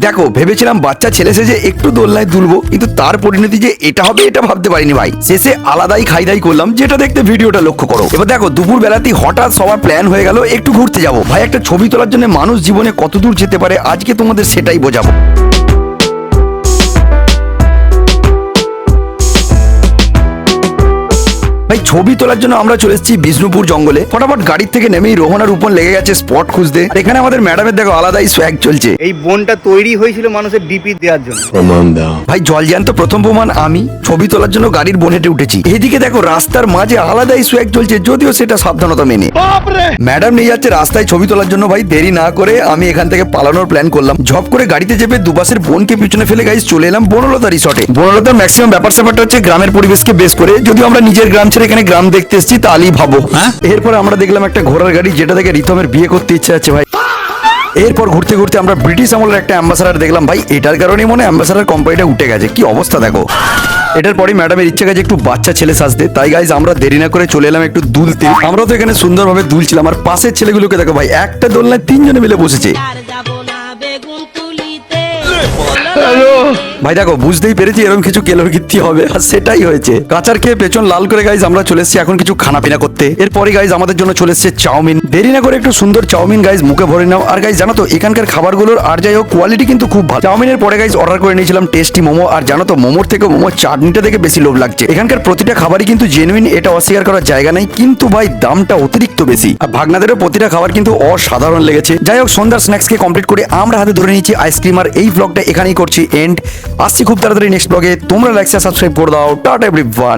দেখো ভেবেছিলাম বাচ্চা ছেলে সেজে একটু দোলনায় দুলবো, কিন্তু তার পরিণতি যে এটা হবে এটা ভাবতে পারিনি ভাই। শেষে আলাদাই খাই দাই করলাম, যেটা দেখতে ভিডিওটা লক্ষ্য করো। এবার দেখো দুপুর বেলাতেই হঠাৎ সবার প্ল্যান হয়ে গেল একটু ঘুরতে যাবো। ভাই একটা ছবি তোলার জন্য মানুষ জীবনে কত দূর যেতে পারে আজকে তোমাদের সেটাই বোঝাবো। ভাই ছবি তোলার জন্য আমরা চলে এসেছি বিষ্ণুপুর জঙ্গলে। ফটাফট গাড়ির থেকে নেমেই রোহনার উপর লেগে গেছে স্পট খুঁজতে। আর এখানে আমাদের ম্যাডামের দেখো আলাদাই সোয়াগ চলছে। এই বনটা তৈরি হয়েছিল মানুষের ডিপি দেওয়ার জন্য। ভাই জল জ্যান্ত প্রথম প্রমাণ আমি ছবি তোলার জন্য গাড়ির বনেটে উঠেছি। এদিকে দেখো রাস্তার মাঝে আলাদাই সোয়াগ চলছে, যদিও সেটা সাবধানতা মেনে। ম্যাডাম নিয়ে যাচ্ছে রাস্তায় ছবি তোলার জন্য। ভাই দেরি না করে আমি এখান থেকে পালানোর প্ল্যান করলাম। ঝপ করে গাড়িতে চেপে দুপাশের বনকে পিছনে ফেলে গাইস চলে এলাম বনলতা রিসর্টে। বনলতার ম্যাক্সিমাম ব্যাপার স্যাপারটা হচ্ছে গ্রামের পরিবেশকে বেস করে, যদিও আমরা নিজের গ্রাম ছেড়ে এখানে গ্রাম দেখতে এসেছি তাহলেই ভাবো। এরপর আমরা দেখলাম একটা ঘোড়ার গাড়ি, যেটা থেকে রিতমের বিয়ে করতে ইচ্ছে আছে ভাই। এরপর ঘুরতে ঘুরতে আমরা ব্রিটিশ আমলের একটা অ্যাম্বাসাডার দেখলাম। ভাই এটার কারণেই মনে অ্যাম্বাসাডার কোম্পানিটা উঠে গেছে, কি অবস্থা দেখো। এটার পরই ম্যাডামের ইচ্ছে গেছে একটু বাচ্চা ছেলে সাজতে, তাই গাইজ আমরা দেরি না করে চলে এলাম একটু দুলতে। আমরা তো এখানে সুন্দরভাবে দুলছিলাম, আর পাশের ছেলেগুলোকে দেখো ভাই একটা দোলনায় তিনজনে মিলে বসেছে। ভাই দেখো বুঝতেই পেরেছি এরকম কিছু কেলোর কীর্তি হবে, আর সেটাই হয়েছে। কাঁচার খেয়ে পেছন লাল করে গাইজ আমরা চলে এসেছি এখন কিছু খানা পিনা করতে। এরপরে গাইজ আমাদের জন্য চলে এসেছে চাউমিন। দেরি না করে একটু সুন্দর চাউমিন গাইজ মুখে ভরে নাও। আর গাইজ জানো তো এখানকার খাবারগুলোর আর যাই হোক কোয়ালিটি কিন্তু খুব ভালো। চাউমিনের পরে গাইজ অর্ডার করে নিয়েছিলাম টেস্টি মোমো। আর জানো তো মোমোর থেকে মোমোর চাটনিটা দেখে বেশি লোভ লাগছে। এখানকার প্রতিটা খাবারই কিন্তু জেনুইন, এটা অস্বীকার করার জায়গা নেই, কিন্তু ভাই দামটা অতিরিক্ত বেশি। আর ভাগনাদেরও প্রতিটা খাবার কিন্তু অসাধারণ লেগেছে। যাই হোক সন্ধ্যার স্ন্যাক্সকে কমপ্লিট করে আমরা হাতে ধরে নিয়েছি আইসক্রিম। আর এই ব্লগটা এখানেই করছি এন্ড। আসছি খুব তাড়াতাড়ি নেক্সট ব্লগে। তোমরা লাইক সাবস্ক্রাইব করে দাও। Tata everyone.